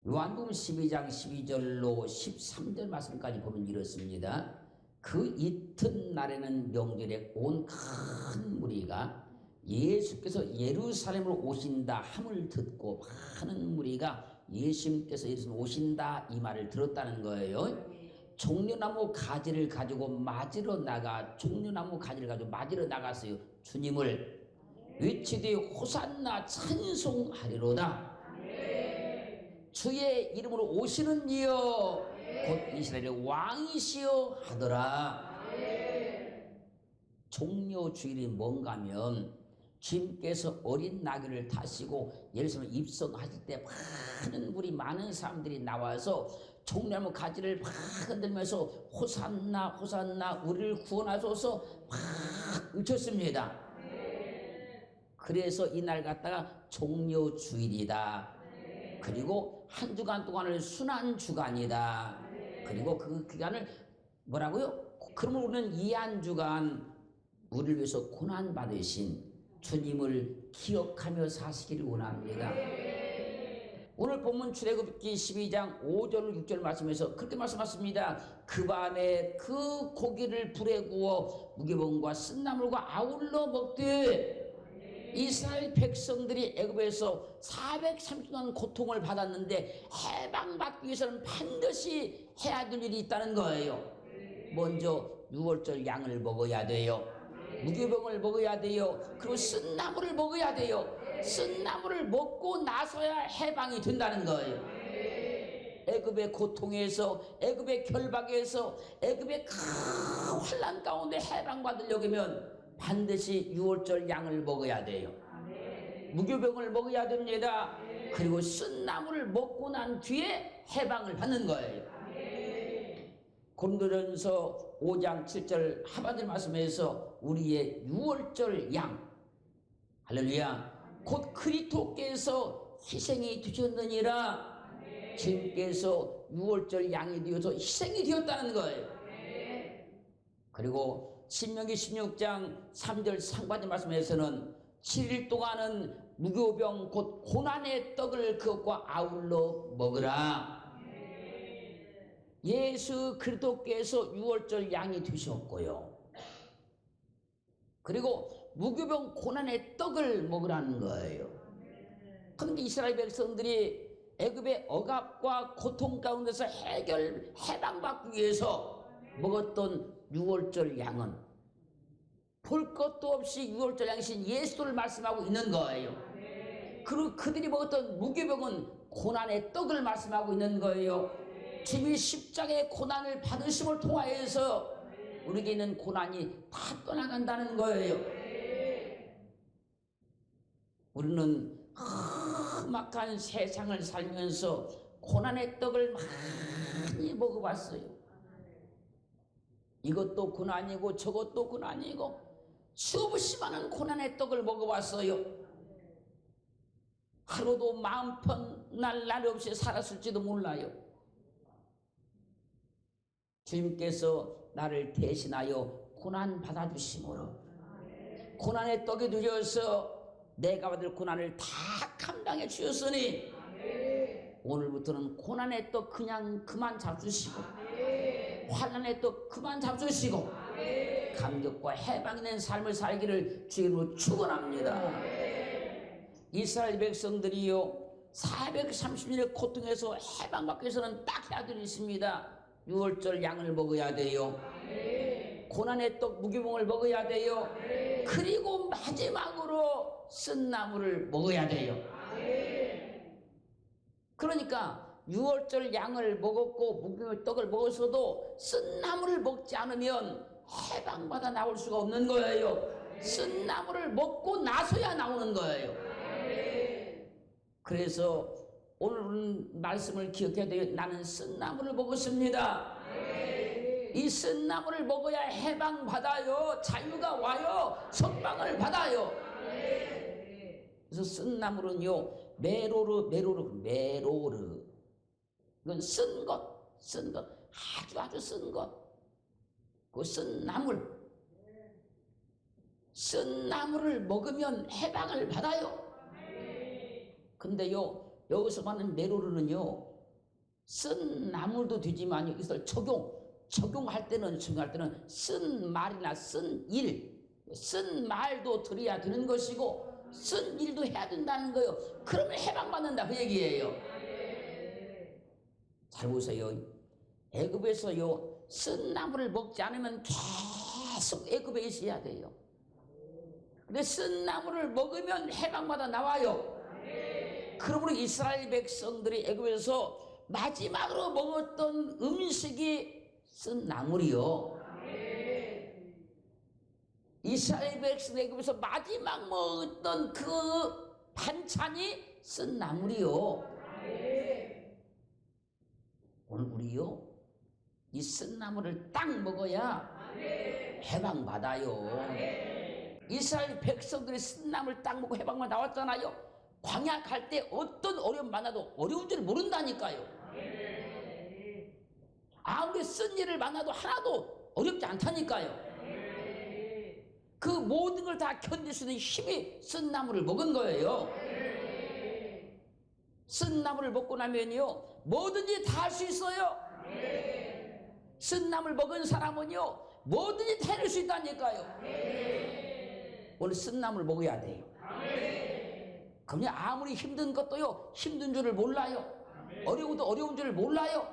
요한복음 12장 12절로 13절 말씀까지 보면 이렇습니다. 그 이튿날에는 명절에 온 큰 무리가 예수께서 예루살렘으로 오신다 함을 듣고 많은 무리가 예수님께서 예루살렘 오신다 이 말을 들었다는 거예요. 종려나무 가지를 가지고 맞으러 나갔어요. 주님을 외치되 호산나 찬송하리로다. 주의 이름으로 오시는 이여 곧 이스라엘의 왕이시여 하더라. 종려주일이 뭔가 하면 주님께서 어린 나귀를 타시고 예루살렘에 입성하실 때 많은 사람들이 나와서 종려나무 가지를 막 흔들면서 호산나 호산나 우리를 구원하소서 막 외쳤습니다. 그래서 이날 갖다가 종려주일이다. 그리고 한 주간 동안을 순환 주간이다. 그리고 그 기간을 뭐라고요? 그러면 우리는 이 한 주간 우리를 위해서 고난 받으신 주님을 기억하며 사시기를 원합니다. 오늘 본문 출애굽기 12장 5절 6절 말씀에서 그렇게 말씀하십니다. 그 밤에 그 고기를 불에 구워 무교병과 쓴나물과 아울러 먹되 이스라엘 백성들이 애굽에서 430년 고통을 받았는데 해방받기 위해서는 반드시 해야 될 일이 있다는 거예요. 먼저 유월절 양을 먹어야 돼요. 무교병을 먹어야 돼요. 그리고 쓴나물을 먹어야 돼요. 쓴나물을 먹고 나서야 해방이 된다는 거예요. 애굽의 고통에서, 애굽의 결박에서, 애굽의 큰 환난 가운데 해방받으려고 하면 반드시 유월절 양을 먹어야 돼요. 무교병을 먹어야 됩니다. 그리고 쓴나물을 먹고 난 뒤에 해방을 받는 거예요. 고린도전서 5장 7절 하반절 말씀에서 우리의 유월절 양, 할렐루야, 곧 그리스도께서 희생이 되셨느니라. 주님께서 유월절 양이 되어서 희생이 되었다는 거예요. 그리고 신명기 16장 3절 상반절 말씀에서는 7일 동안은 무교병 곧 고난의 떡을 그것과 아울러 먹으라. 예수 그리스도께서 유월절 양이 되셨고요. 그리고 무교병 고난의 떡을 먹으라는 거예요. 그런데 이스라엘 백성들이 애굽의 억압과 고통 가운데서 해방받기 위해서 먹었던 유월절 양은 볼 것도 없이 유월절 양이신 예수를 말씀하고 있는 거예요. 그리고 그들이 먹었던 무교병은 고난의 떡을 말씀하고 있는 거예요. 주님이 십자가의 고난을 받으심을 통하여서 우리에게는 고난이 다 떠나간다는 거예요. 우리는 험악한 세상을 살면서 고난의 떡을 많이 먹어봤어요. 이것도 고난이고 저것도 고난이고 수없이 많은 고난의 떡을 먹어봤어요. 하루도 마음 편할 날이 없이 살았을지도 몰라요. 주님께서 나를 대신하여 고난 받아주심으로 고난의 떡이 되어서 내가 받을 고난을 다 감당해 주셨으니 오늘부터는 고난의 떡 그만 잡수시고 환난의 떡 그만 잡수시고 감격과 해방이 된 삶을 살기를 주님으로 축원합니다. 이스라엘 백성들이요 430년의 고통에서 해방받기 위해서는 딱 해야 될 일이 있습니다. 유월절 양을 먹어야 돼요. 고난의 떡 무교병을 먹어야 돼요. 그리고 마지막으로 쓴나물을 먹어야 돼요. 그러니까 유월절 양을 먹었고 무교병 떡을 먹었어도 쓴나물을 먹지 않으면 해방받아 나올 수가 없는 거예요. 쓴나물을 먹고 나서야 나오는 거예요. 그래서 오늘 말씀을 기억해야 돼요. 나는 쓴나물을 먹었습니다. 이 쓴나물을 먹어야 해방받아요. 자유가 와요. 석방을 받아요. 그래서 쓴나물은요 메로르 이건 쓴 것 아주 쓴 것. 그 쓴나물을 먹으면 해방을 받아요. 근데요 여기서 말하는 메로르는요 쓴 나물도 되지만요. 이것을 적용할 때는 쓴 말이나 쓴 말도 드려야 되는 것이고 쓴 일도 해야 된다는 거예요. 그러면 해방받는다 그 얘기예요. 잘 보세요. 애굽에서요 쓴 나물을 먹지 않으면 계속 애굽에 있어야 돼요. 근데 쓴 나물을 먹으면 해방받아 나와요. 그러므로 이스라엘 백성들이 애굽에서 마지막으로 먹었던 음식이 쓴 나물이요. 이스라엘 백성 애굽에서 마지막 먹었던 그 반찬이 쓴 나물이요. 오늘 우리요 이 쓴 나물을 딱 먹어야 해방받아요. 이스라엘 백성들이 쓴 나물 딱 먹고 해방만 나왔잖아요. 광야 갈 때 어떤 어려움 만나도 어려운 줄 모른다니까요. 아무리 쓴 일을 만나도 하나도 어렵지 않다니까요. 그 모든 걸 다 견딜 수 있는 힘이 쓴 나물을 먹은 거예요. 쓴 나물을 먹고 나면요 뭐든지 다 할 수 있어요. 쓴 나물 먹은 사람은요 뭐든지 다 해낼 수 있다니까요. 오늘 쓴 나물 먹어야 돼요. 그냥 아무리 힘든 것도요 힘든 줄을 몰라요. 어려워도 어려운 줄을 몰라요.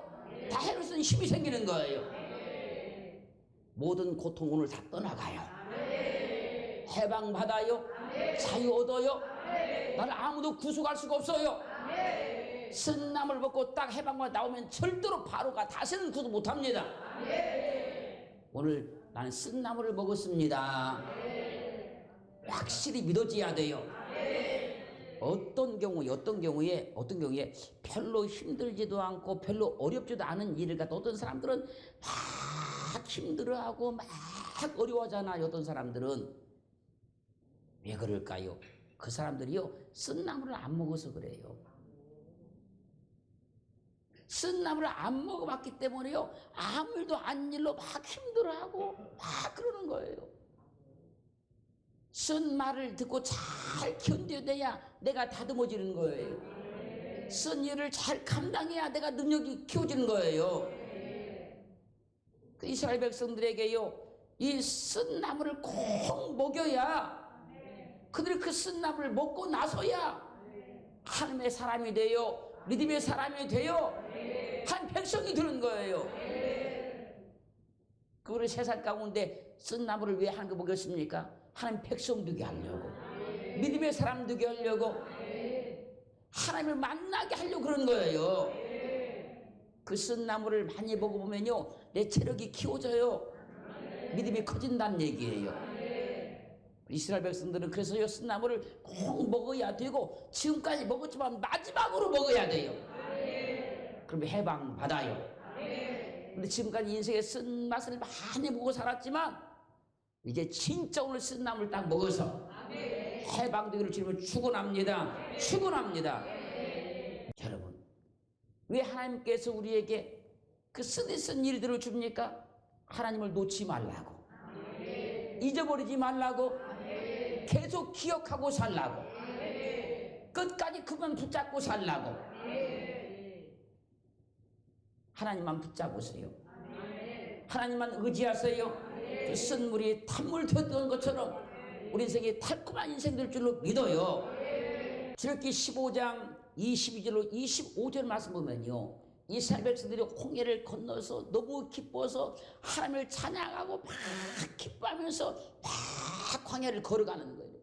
다 해낼 수 있는 힘이 생기는 거예요. 모든 고통 오늘 다 떠나가요. 해방받아요. 자유 얻어요. 나를 아무도 구속할 수가 없어요. 쓴 나물 먹고 딱 해방만 나오면 절대로 바로가 다시는 구속 못합니다. 오늘 나는 쓴 나물을 먹었습니다. 확실히 믿어져야 돼요. 어떤 경우에 별로 힘들지도 않고 별로 어렵지도 않은 일을 갖다 어떤 사람들은 막 힘들어하고 막 어려워하잖아요. 어떤 사람들은 왜 그럴까요? 그 사람들이요 쓴 나물을 안 먹어서 그래요. 쓴 나물을 안 먹어봤기 때문에요 아무 일도 아닌 일로 막 힘들어하고 막 그러는 거예요. 쓴 말을 듣고 잘 견뎌내야 내가 다듬어지는 거예요. 쓴 일을 잘 감당해야 내가 능력이 키워지는 거예요. 그 이스라엘 백성들에게요 이 쓴 나물을 꼭 먹여야 그들이 그 쓴 나물을 먹고 나서야 하나님의 사람이 되어 믿음의 사람이 되어 한 백성이 되는 거예요. 그들의 세상 가운데 쓴 나물을 왜 하나님께 먹였습니까? 하나님 백성 되게 하려고, 믿음의 사람 되게 하려고, 하나님을 만나게 하려고 그런 거예요. 그 쓴 나물을 많이 먹어보면요 내 체력이 키워져요. 믿음이 커진다는 얘기예요. 이스라엘 백성들은 그래서요 쓴 나물을 꼭 먹어야 되고 지금까지 먹었지만 마지막으로 먹어야 돼요. 그러면 해방 받아요. 근데 지금까지 인생의 쓴 맛을 많이 보고 살았지만 이제 진짜 오늘 쓴 나물 딱 먹어서 해방되기를 주님을 축원합니다. 축원합니다. 여러분 왜 하나님께서 우리에게 그 쓴 일들을 줍니까? 하나님을 놓지 말라고, 잊어버리지 말라고, 계속 기억하고 살라고, 끝까지 그만 붙잡고 살라고. 하나님만 붙잡으세요. 하나님만 의지하세요. 그 쓴 물이 탄물 되었던 것처럼 우리 인생이 달콤한 인생 될 줄로 믿어요. 출애굽기 15장 22절로 25절 말씀 보면요 이스라엘 백성들이 홍해를 건너서 너무 기뻐서 하나님을 찬양하고 막 기뻐하면서 막 광야를 걸어가는 거예요.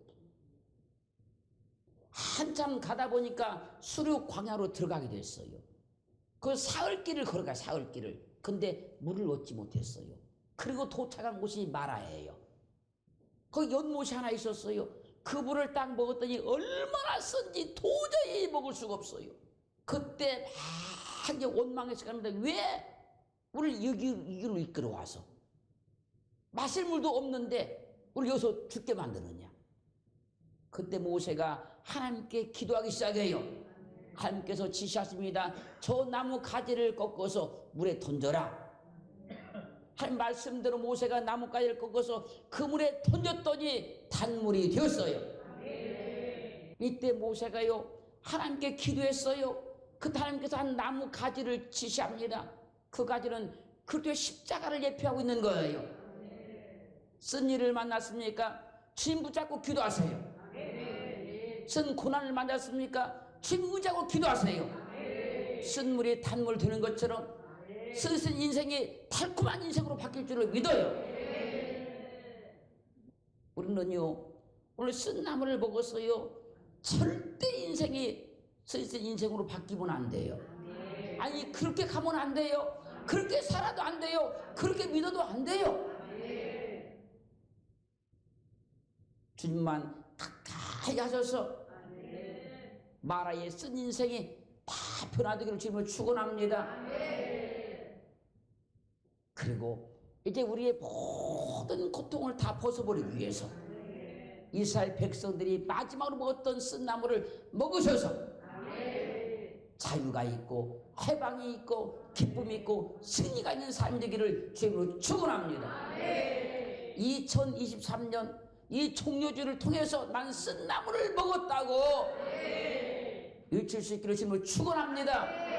한참 가다 보니까 수륙 광야로 들어가게 됐어요. 그 사흘길을 걸어가, 사흘길을. 근데 물을 얻지 못했어요. 그리고 도착한 곳이 마라예요. 거기 연못이 하나 있었어요. 그 물을 딱 먹었더니 얼마나 쓴지 도저히 먹을 수가 없어요. 그때 막 이제 원망해서 갑니다. 왜 우리를 여기로 이끌어와서 마실 물도 없는데 우리 여기서 죽게 만드느냐. 그때 모세가 하나님께 기도하기 시작해요. 하나님께서 지시하십니다. 저 나무 가지를 꺾어서 물에 던져라. 하나님 말씀대로 모세가 나무 가지를 꺾어서 그 물에 던졌더니 단물이 되었어요. 이때 모세가요 하나님께 기도했어요. 그 하나님께서 한 나무 가지를 지시합니다. 그 가지는 그리스도의 십자가를 예표하고 있는 거예요. 쓴 일을 만났습니까? 주님 붙잡고 기도하세요. 쓴 고난을 만났습니까? 주님 의지하고 기도하세요. 쓴 물이 단물 되는 것처럼 쓴 인생이 달콤한 인생으로 바뀔 줄을 믿어요. 우리는요, 오늘 쓴 나무를 먹어서요, 절대 인생이 쓴 인생으로 바뀌면 안 돼요. 아니, 그렇게 가면 안 돼요. 그렇게 살아도 안 돼요. 그렇게 믿어도 안 돼요. 주님만 가까이 하셔서 마라의 쓴 인생이 다 변화되기를 주님을 축원합니다. 그리고 이제 우리의 모든 고통을 다 벗어버리기 위해서 이스라엘 백성들이 마지막으로 먹었던 쓴 나무를 먹으셔서 자유가 있고 해방이 있고 기쁨이 있고 승리가 있는 삶이 되기를 주님으로 축원합니다. 2023년 이 종료주를 통해서 난 쓴 나무를 먹었다고 외칠 수 있기를 주님으로 축원합니다.